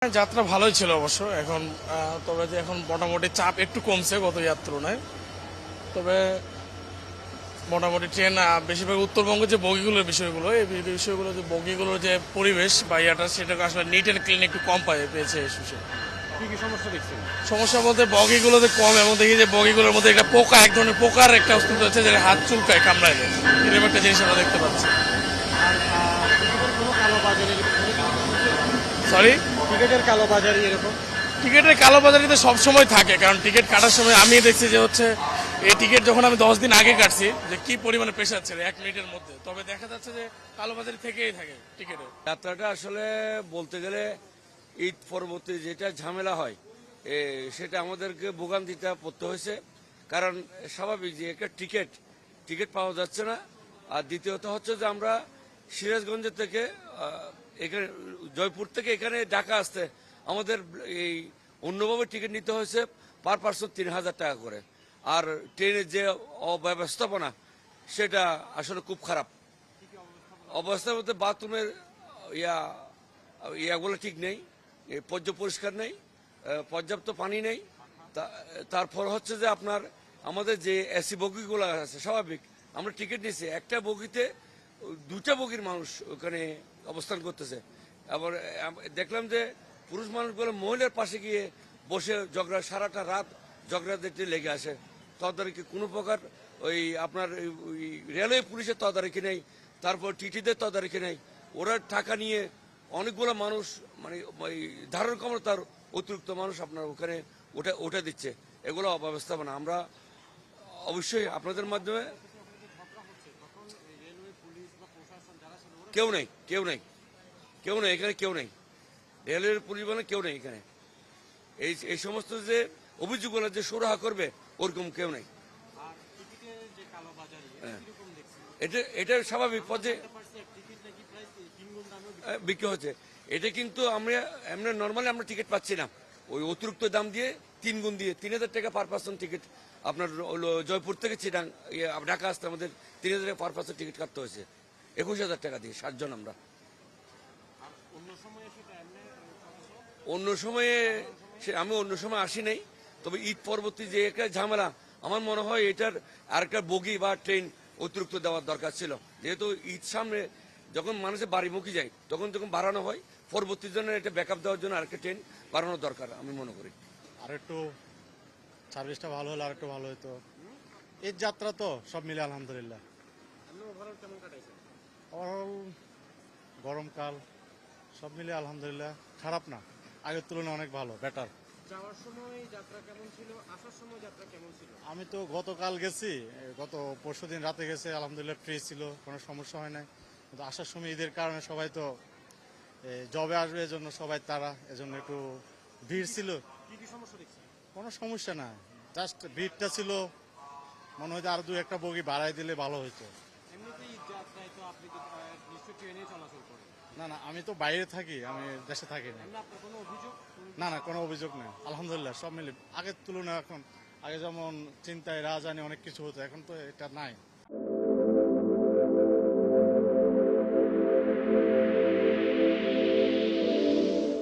যাত্রা ভালোই ছিল অবশ্য এখন তবে যে এখন মোটামুটি চাপ একটু কমছে গত ইয়ার তুলনায়। তবে মোটামুটি ট্রেন বেশিরভাগ উত্তরবঙ্গের যে বগিগুলোর বিষয়গুলো এই বিষয়গুলো যে বগিগুলোর যে পরিবেশ বা ইয়াটা সেটাকে আসলে নিট অ্যান্ড ক্লিন একটু কম পেয়েছে এই সুযোগ। কি কি সমস্যা দেখছেন? সমস্যা বলতে বগিগুলোতে কম, এবং দেখি যে বগিগুলোর মধ্যে একটা পোকা, এক ধরনের পোকার একটা অস্তিত্ব আছে যেটা হাত চুলকায়, কামড়ায় দেয়, এরকম একটা জিনিস আমরা দেখতে পাচ্ছি। আর টিকিটের কোনো কালোবাজারি সরি, টিকিটের কালোবাজারি এরকম? টিকিটের কালোবাজারিতে সবসময় থাকে, কারণ টিকিট কাটার সময় আমি দেখছি যে হচ্ছে এই টিকিট যখন আমি 10 দিন আগে কাটছি যে কি পরিমাণে প্রেশার ছিল 1 মিনিটের মধ্যে, তবে দেখা যাচ্ছে যে কালোবাজারি থেকেই থাকে টিকিটে। যাত্রাটা আসলে বলতে গেলে ঈদ পরবর্তী যেটা ঝামেলা হয় সেটা আমাদেরকে ভোগান্তিতে পড়তে হয়েছে। কারণ স্বাভাবিক যে একটা টিকিট টিকিট পাওয়া যাচ্ছে না। আর দ্বিতীয়ত হচ্ছে যে আমরা সিরাজগঞ্জ থেকে এখানে জয়পুর থেকে এখানে ঢাকা আসতে আমাদের এই অন্যভাবে টিকিট নিতে হয়েছে পার পার্সন 3,000 টাকা করে। আর ট্রেনের যে অব্যবস্থাপনা সেটা আসলে খুব খারাপ অবস্থা। বলতে বাথরুমের ইয়াগুলো ঠিক নেই, পরিষ্কার নেই, পর্যাপ্ত পানি নেই। তারপর হচ্ছে যে আপনার আমাদের যে এসি বগিগুলো আছে, স্বাভাবিক আমরা টিকিট নিচ্ছি, একটা বগিতে 2টা বগির মানুষ ওখানে অবস্থান করতেছে। আবার দেখলাম যে পুরুষ মানুষগুলো মহিলার পাশে গিয়ে বসে ঝগড়া, সারাটা রাত ঝগড়া দেখতে লেগে আসে। তদারকি কোনো প্রকার ওই আপনার ওই রেলওয়ে পুলিশের তদারকি নেই, তারপর টিটিদের তদারকি নেই। ওরা টাকা নিয়ে অনেকগুলো মানুষ মানে ধারণ ক্ষমতার অতিরিক্ত মানুষ আপনার ওখানে ওটা দিচ্ছে। এগুলো অব্যবস্থাপনা। আমরা অবশ্যই আপনাদের মাধ্যমে কেউ নেই, কেউ নেই, কেউ নেই এখানে, কেউ নেই। রেলওয়ের পুলিশ বলে কেউ নেই এখানে। এই সমস্ত যে অভিযোগগুলো যে সুরাহা করবে ওরকম কেউ নেই। এটা স্বাভাবিক পথে বিক্রি হচ্ছে। এটা কিন্তু আমরা এমনি নর্মালি আমরা টিকিট পাচ্ছি না, ওই অতিরিক্ত দাম দিয়ে 3 গুণ দিয়ে 3,000 টাকা পার পার্সন টিকিট। আপনার জয়পুর থেকে চিটাং ঢাকা আসতে আমাদের 3,000 টাকা পার পার্সন টিকিট কাটতে হয়েছে, 21,000 টাকা দিয়ে 60 জন আমরা। অন্য সময়ে আমি অন্য সময় আসি নাই, তবে ঈদ পরবর্তী যে একটা ঝামেলা, আমার মনে হয় এটার আরেকটা বগি বা ট্রেন অতিরিক্ত দেওয়ার দরকার ছিল। যেহেতু ঈদ সামনে, যখন মানুষের বাড়িমুখী যায় তখন যখন বাড়ানো হয়, পরবর্তীর জন্য এটা ব্যাকআপ দেওয়ার জন্য আরেকটা ট্রেন বাড়ানো দরকার আমি মনে করি। আর একটু সার্ভিসটা ভালো হলে আর একটু ভালো হতো। ঈদ যাত্রা তো সব মিলে আলহামদুলিল্লাহ। ওভারঅল গরমকাল সব মিলে আলহামদুলিল্লাহ খারাপ না, আগের তুলনায় অনেক ভালো, বেটার। যাওয়ার সময় যাত্রা কেমন ছিল, আসার সময় যাত্রা কেমন ছিল? আমি তো গতকাল গেছি, গত পরশুদিন রাতে গেছে, আলহামদুলিল্লাহ ফ্রি ছিল, কোনো সমস্যা হয় নাই। কিন্তু আসার সময় ঈদের কারণে সবাই তো জবে আসবে, এজন্য সবাই তারা, এজন্য একটু ভিড় ছিল। কি কি সমস্যা দেখছেন? কোনো সমস্যা না, জাস্ট ভিড়টা ছিল, মনে হয় আর 2-1টা বগি বাড়াই দিলে ভালো হইতো। এমনিতেই ঈদ যাত্রায় তো আপনি নিশ্চয়ই ট্রেনে চলাচল করেন? না না, আমি তো বাইরে থাকি, আমি দেশে থাকি না। এমনি আপনার কোনো অভিযোগ? না না, কোনো অভিযোগ নেই, আলহামদুলিল্লাহ সব মিলে আগের তুলনায় এখন, আগে যেমন চিন্তায় রাজধানী অনেক কিছু হতো, এখন তো এটা নাই।